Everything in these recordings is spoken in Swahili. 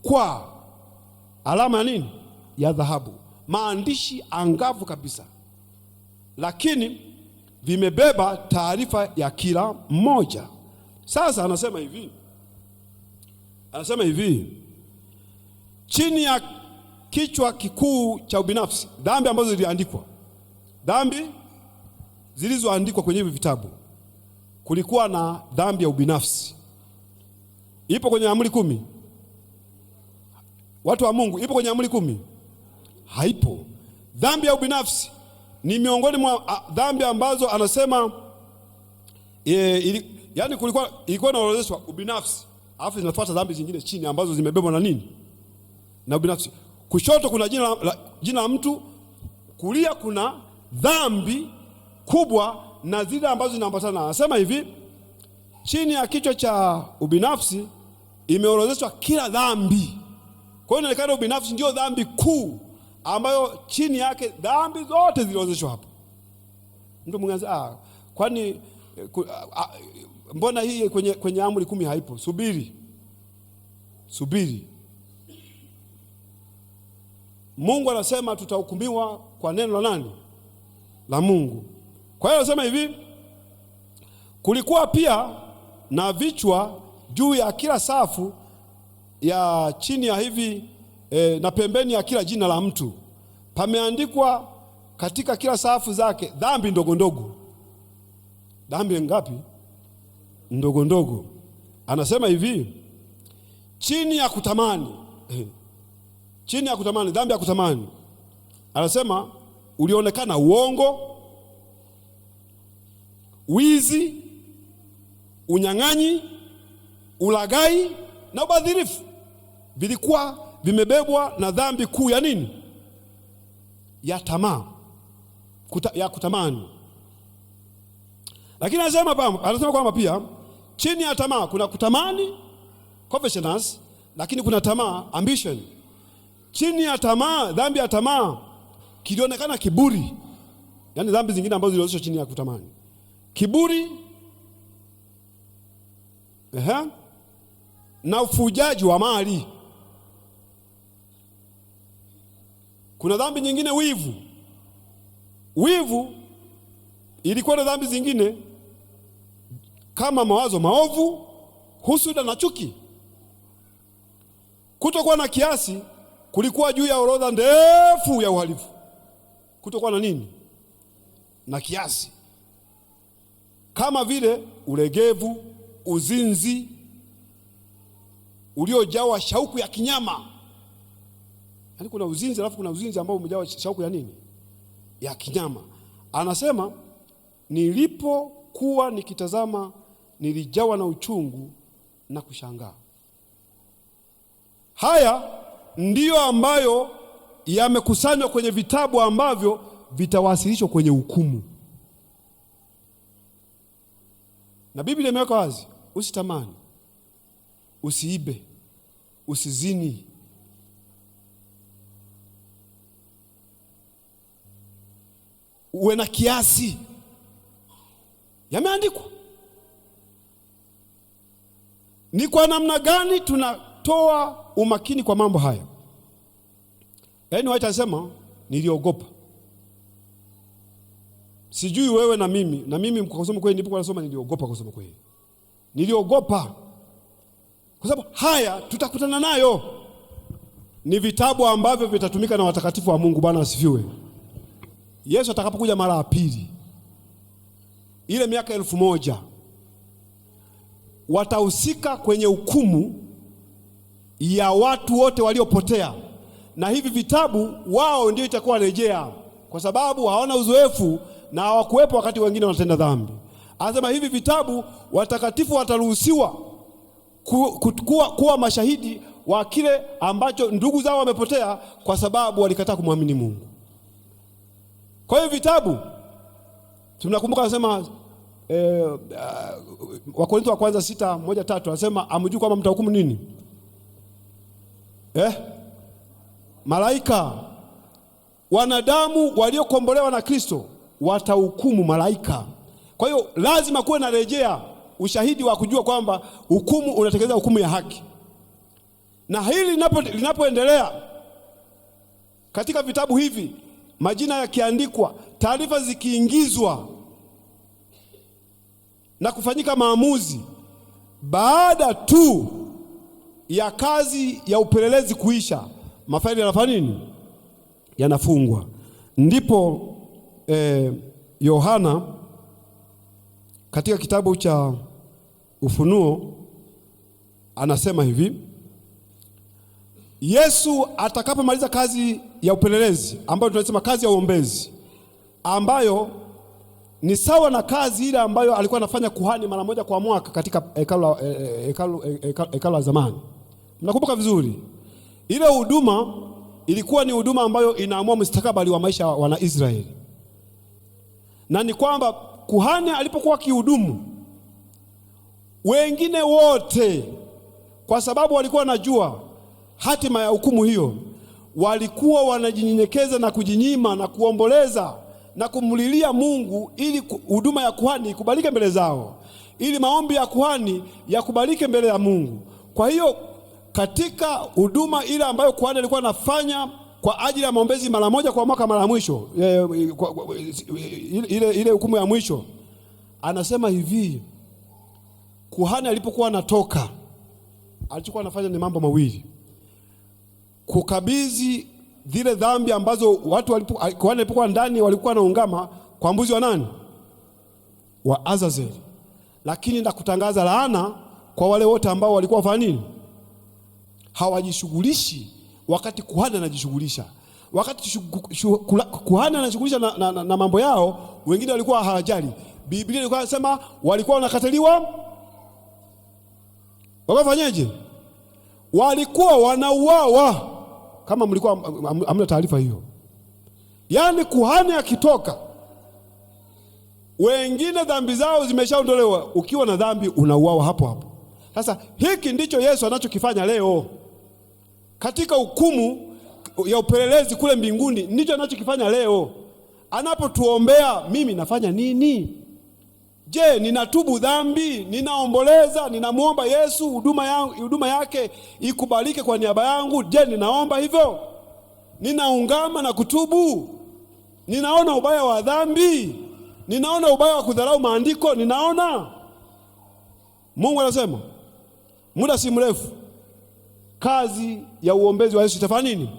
kwa alama ya nini? Ya dhahabu. Maandishi angavu kabisa, lakini vimebeba taarifa ya kila mmoja. Sasa anasema hivi, chini ya kichwa kikuu cha ubinafsi, dhambi ambazo ziliandikwa, dhambi zilizoandikwa kwenye hivi vitabu, kulikuwa na dhambi ya ubinafsi. Ipo kwenye amri 10? Watu wa Mungu, ipo kwenye amri 10? Haipo. Dhambi ya ubinafsi ni miongoni mwa dhambi ambazo anasema yani ilikuwa inaorodheshwa ubinafsi, alafu zinafuata dhambi zingine chini ambazo zimebebwa na nini? Na ubinafsi. Kushoto kuna jina la mtu, kulia kuna dhambi kubwa na zile ambazo zinaambatana. Anasema hivi, chini ya kichwa cha ubinafsi imeorodheshwa kila dhambi. Kwa hiyo inaonekana ubinafsi ndio dhambi kuu ambayo chini yake dhambi zote ziliorodheshwa hapo. Mtu mwingine kwani mbona hii kwenye amri 10 haipo? Subiri. Mungu anasema tutahukumiwa kwa neno la nani? La Mungu. Kwa hiyo anasema hivi, kulikuwa pia na vichwa juu ya kila safu ya chini ya hivi na pembeni ya kila jina la mtu pameandikwa katika kila safu zake dhambi ndogo ndogo. Dhambi ngapi? Ndogo ndogo. Anasema hivi, chini ya kutamani, dhambi ya kutamani, anasema ulionekana uongo, wizi, unyang'anyi, ulaghai na ubadhirifu. Vilikuwa vimebebwa na dhambi kuu ya nini? Ya tamaa, ya kutamani. Lakini anasema kwamba pia chini ya tamaa kuna kutamani, covetousness, lakini kuna tamaa, ambition. Chini ya tamaa, dhambi ya tamaa, kilionekana kiburi. Yaani dhambi zingine ambazo zilizozishwa chini ya kutamani. Kiburi, na ufujaji wa mali. Kuna dhambi nyingine, wivu ilikuwa na dhambi zingine kama mawazo maovu, husuda na chuki. Kutokuwa na kiasi kulikuwa juu ya orodha ndefu ya uhalifu. Kutokuwa na nini? Na kiasi. Kama vile ulegevu, uzinzi uliojawa shauku ya kinyama. Yaani kuna uzinzi alafu kuna uzinzi ambao umejawa shauku ya nini? Ya kinyama. Anasema nilipokuwa nikitazama nilijawa na uchungu na kushangaa. Haya ndiyo ambayo yamekusanywa kwenye vitabu ambavyo vitawasilishwa kwenye hukumu. Na Biblia imeweka wazi, usitamani, usiibe, usizini, uwe na kiasi. Yameandikwa. Ni kwa namna gani tunatoa umakini kwa mambo haya? Yaani White anasema niliogopa. Sijui wewe na mimi kwa kusema kweli nilipokuwa nasoma niliogopa kwa kusema kweli. Niliogopa. Kwa sababu haya tutakutana nayo. Ni vitabu ambavyo vitatumika na watakatifu wa Mungu. Bwana asifiwe. Yesu atakapokuja mara ya pili, ile miaka 1000, watahusika kwenye hukumu ya watu wote waliopotea. Na hivi vitabu wao ndio itakuwa rejea, kwa sababu hawana uzoefu na hawakuwepo wakati wengine wanatenda dhambi. Anasema hivi vitabu watakatifu wataruhusiwa kuwa mashahidi wa kile ambacho ndugu zao wamepotea kwa sababu walikataa kumwamini Mungu. Kwa hiyo vitabu tunakumbuka anasema Wakorintho wa kwanza 6:1-3 anasema amjui kwamba mtahukumu nini? Malaika. Wanadamu waliokombolewa na Kristo watahukumu malaika. Kwa hiyo lazima kuwe na rejea, ushahidi wa kujua kwamba hukumu unatekeleza hukumu ya haki. Na hili linapoendelea katika vitabu hivi, majina yakiandikwa, taarifa zikiingizwa na kufanyika maamuzi, baada tu ya kazi ya upelelezi kuisha, mafaili yanafanya nini? Yanafungwa. Ndipo Yohana katika kitabu cha Ufunuo anasema hivi, Yesu atakapomaliza kazi ya upelelezi ambayo tunasema kazi ya uombezi, ambayo ni sawa na kazi ile ambayo alikuwa anafanya kuhani mara moja kwa mwaka katika hekalu la zamani. Mnakumbuka vizuri, ile huduma ilikuwa ni huduma ambayo inaamua mustakabali wa maisha wa Wanaisraeli. Na ni kwamba kuhani alipokuwa kihudumu, wengine wote, kwa sababu walikuwa wanajua hatima ya hukumu hiyo, walikuwa wanajinyenyekeza na kujinyima na kuomboleza na kumlilia Mungu ili huduma ya kuhani ikubalike mbele zao, ili maombi ya kuhani yakubalike mbele ya Mungu. Kwa hiyo katika huduma ile ambayo kuhani alikuwa anafanya kwa ajili ya maombezi mara moja kwa mwaka, mara mwisho ile hukumu ya mwisho, anasema hivi, kuhani alipokuwa anatoka, alichokuwa anafanya ni mambo mawili: kukabidhi zile dhambi ambazo watu kuhani alipokuwa ndani walikuwa wanaungama kwa mbuzi wa nani? Wa Azazeli. Lakini na kutangaza laana kwa wale wote ambao walikuwa wafanya nini? Hawajishughulishi wakati kuhani anajishughulisha. Wakati kuhani anajishughulisha na mambo yao, wengine walikuwa hawajali. Biblia ilikuwa inasema walikuwa wanakataliwa, wakafanyaje? Walikuwa wanauawa. Kama mlikuwa hamna taarifa hiyo, yaani kuhani akitoka, wengine dhambi zao zimeshaondolewa, ukiwa na dhambi unauawa hapo hapo. Sasa hiki ndicho Yesu anachokifanya leo katika hukumu ya upelelezi kule mbinguni. Ndicho anachokifanya leo anapotuombea. Mimi nafanya nini? Je, ninatubu dhambi? Ninaomboleza? Ninamuomba Yesu huduma yake ikubalike kwa niaba yangu? Je, ninaomba hivyo? Ninaungama na kutubu? Ninaona ubaya wa dhambi? Ninaona ubaya wa kudharau maandiko? Ninaona. Mungu anasema muda si mrefu kazi ya uombezi wa Yesu itafanya nini?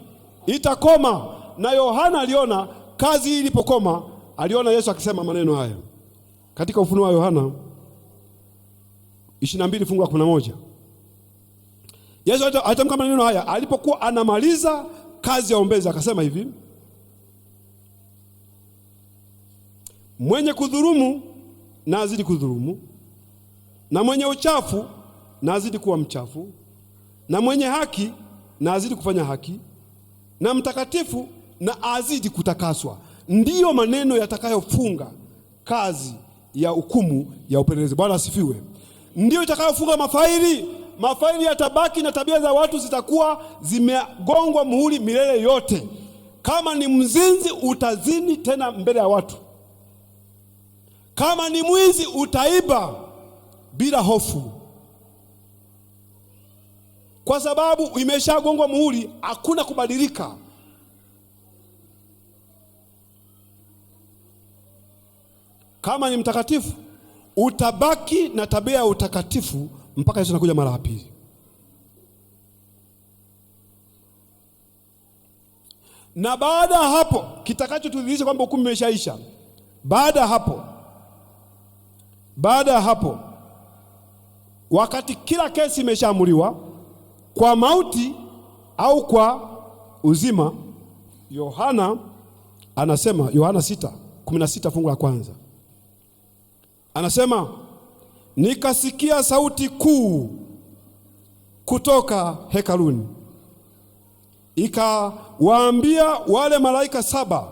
Itakoma. Na Yohana aliona kazi hii ilipokoma, aliona Yesu akisema maneno haya katika Ufunuo wa Yohana 22 fungu la 11. Yesu atamka maneno haya alipokuwa anamaliza kazi ya uombezi, akasema hivi, mwenye kudhulumu na azidi kudhulumu, na mwenye uchafu na azidi kuwa mchafu, na mwenye haki na azidi kufanya haki, na mtakatifu na azidi kutakaswa. Ndiyo maneno yatakayofunga kazi ya hukumu ya upelelezi. Bwana asifiwe. Ndiyo itakayofunga mafaili. Mafaili yatabaki na tabia za watu zitakuwa zimegongwa muhuri milele yote. Kama ni mzinzi, utazini tena mbele ya watu. Kama ni mwizi, utaiba bila hofu, kwa sababu imeshagongwa muhuri, hakuna kubadilika. Kama ni mtakatifu, utabaki na tabia ya utakatifu mpaka Yesu anakuja mara ya pili. Na baada ya hapo, kitakachotudhihirisha kwamba hukumu imeshaisha, baada ya hapo, wakati kila kesi imeshaamuliwa kwa mauti au kwa uzima, Yohana anasema, Yohana 6:16 fungu la kwanza, anasema, nikasikia sauti kuu kutoka hekaluni ikawaambia wale malaika 7,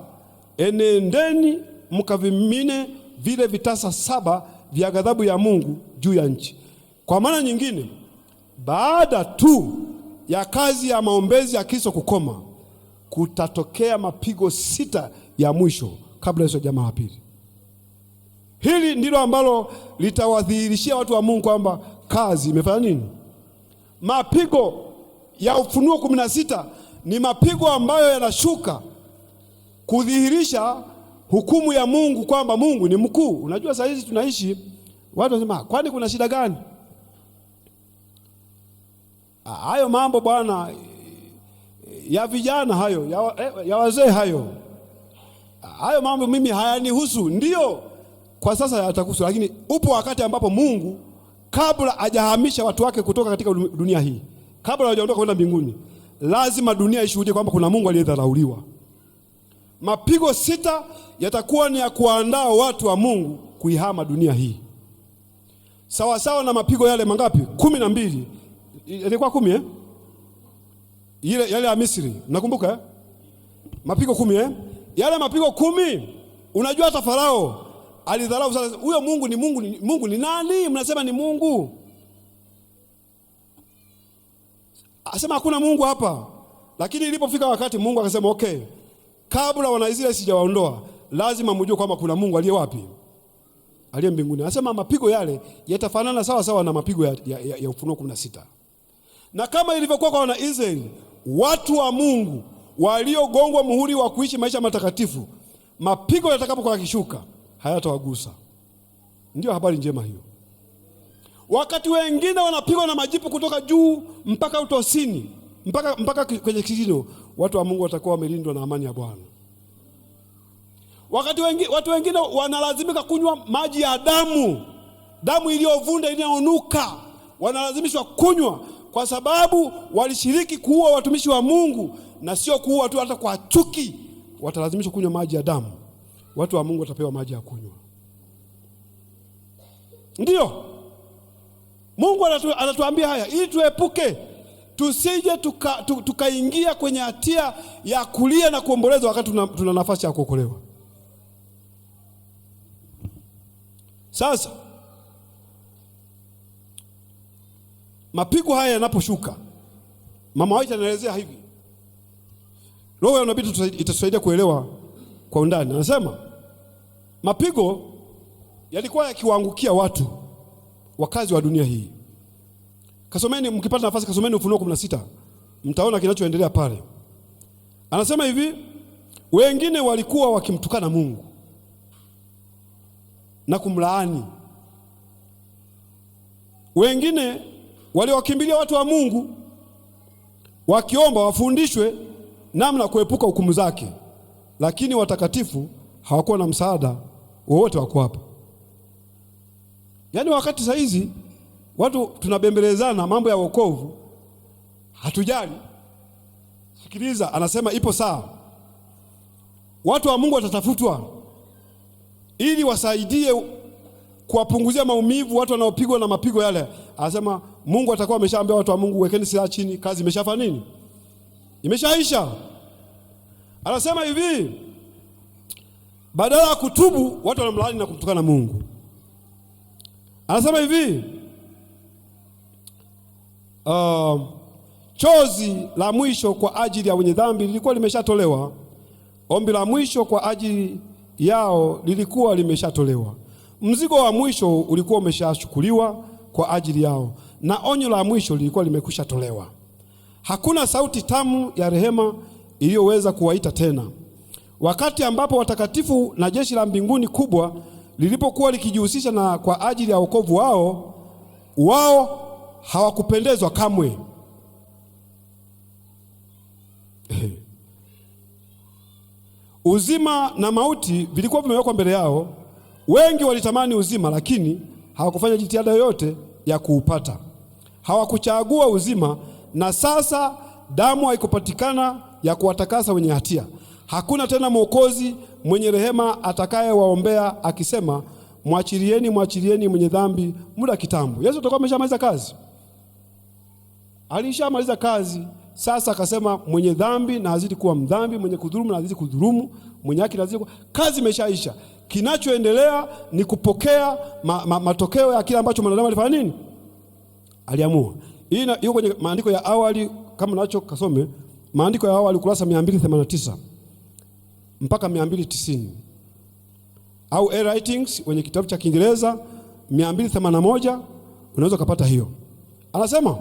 enendeni mkavimine vile vitasa 7 vya ghadhabu ya Mungu juu ya nchi. Kwa maana nyingine, baada tu ya kazi ya maombezi ya Kristo kukoma, kutatokea mapigo 6 ya mwisho kabla Yesu hajaja mara pili. Hili ndilo ambalo litawadhihirishia watu wa Mungu kwamba kazi imefanya nini. Mapigo ya Ufunuo 16 ni mapigo ambayo yanashuka kudhihirisha hukumu ya Mungu, kwamba Mungu ni mkuu. Unajua saa hizi tunaishi, watu wanasema kwani kuna shida gani? Hayo mambo bwana ya vijana hayo, ya wazee hayo mambo mimi hayanihusu. Ndio kwa sasa yatakuhusu, lakini upo wakati ambapo Mungu kabla hajahamisha watu wake kutoka katika dunia hii, kabla hajaondoka kwenda mbinguni, lazima dunia ishuhudie kwamba kuna Mungu aliyedharauliwa. Mapigo 6 yatakuwa ni ya kuandaa watu wa Mungu kuihama dunia hii, sawa sawa na mapigo yale mangapi? 12. Ilikuwa 10 yale ya Misri, nakumbuka mapigo 10 yale mapigo 10. Unajua hata Farao alidharau sana huyo Mungu. Mungu ni nani? Mnasema ni Mungu. Asema hakuna Mungu hapa. Lakini ilipofika wakati Mungu akasema okay, kabla Wanaisraeli sijawaondoa, lazima mjue kwamba kuna Mungu aliye wapi? Aliye mbinguni. Anasema mapigo yale yatafanana sawa sawa na mapigo ya Ufunuo 16. Na kama ilivyokuwa kwa Wanaisraeli, watu wa Mungu waliogongwa muhuri wa kuishi maisha matakatifu, mapigo yatakapokuwa yakishuka hayatawagusa. Ndio habari njema hiyo. Wakati wengine wanapigwa na majipu kutoka juu mpaka utosini, mpaka kwenye kisigino, watu wa Mungu watakuwa wamelindwa na amani ya Bwana. Wakati watu wengine wanalazimika kunywa maji ya damu iliyovunda inayonuka, wanalazimishwa kunywa kwa sababu walishiriki kuua watumishi wa Mungu, na sio kuua tu, hata kwa chuki watalazimishwa kunywa maji ya damu. Watu wa Mungu watapewa maji ya kunywa. Ndio Mungu anatuambia haya ili tuepuke, tusije tukaingia kwenye hatia ya kulia na kuomboleza wakati tuna nafasi ya kuokolewa. Sasa mapigo haya yanaposhuka, Mama White anaelezea hivi, Roho ya unabii itatusaidia kuelewa kwa undani. Anasema mapigo yalikuwa yakiwaangukia watu wakazi wa dunia hii. Kasomeni, mkipata nafasi kasomeni Ufunuo 16, mtaona kinachoendelea pale. Anasema hivi, wengine walikuwa wakimtukana Mungu na kumlaani. Wengine waliwakimbilia watu wa Mungu wakiomba wafundishwe namna kuepuka hukumu zake, lakini watakatifu hawakuwa na msaada wowote wa kuwapa. Yaani wakati saa hizi watu tunabembelezana mambo ya wokovu, hatujali. Sikiliza, anasema ipo saa watu wa Mungu watatafutwa ili wasaidie kuwapunguzia maumivu watu wanaopigwa na mapigo yale. Anasema Mungu atakuwa ameshaambia watu wa Mungu, wekeni silaha chini, kazi imeshafanya nini? Imeshaisha. Anasema hivi, badala ya kutubu watu wanamlaani na kumtukana Mungu. Anasema hivi, chozi la mwisho kwa ajili ya wenye dhambi lilikuwa limeshatolewa. Ombi la mwisho kwa ajili yao lilikuwa limeshatolewa. Mzigo wa mwisho ulikuwa umeshachukuliwa kwa ajili yao, na onyo la mwisho lilikuwa limekwisha tolewa. Hakuna sauti tamu ya rehema iliyoweza kuwaita tena. Wakati ambapo watakatifu na jeshi la mbinguni kubwa lilipokuwa likijihusisha na kwa ajili ya wokovu wao hawakupendezwa kamwe. Uzima na mauti vilikuwa vimewekwa mbele yao. Wengi walitamani uzima, lakini hawakufanya jitihada yoyote ya kuupata. Hawakuchagua uzima, na sasa damu haikupatikana ya kuwatakasa wenye hatia. Hakuna tena mwokozi mwenye rehema atakayewaombea akisema, mwachilieni mwenye dhambi muda kitambo. Yesu atakuwa ameshamaliza kazi. Alishamaliza kazi. Sasa akasema mwenye dhambi na azidi kuwa mdhambi, mwenye kudhulumu na azidi kudhulumu, mwenye haki na azidi kuwa. Kazi imeshaisha. Kinachoendelea ni kupokea matokeo ya kile ambacho mwanadamu alifanya nini? Aliamua. Hii iko kwenye maandiko ya awali, kama nacho kasome. Maandiko ya awali kurasa 289 mpaka 290. Au A Writings kwenye kitabu cha Kiingereza 281 unaweza kupata hiyo. Anasema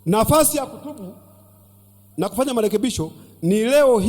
Nafasi ya kutubu na kufanya marekebisho ni leo hii.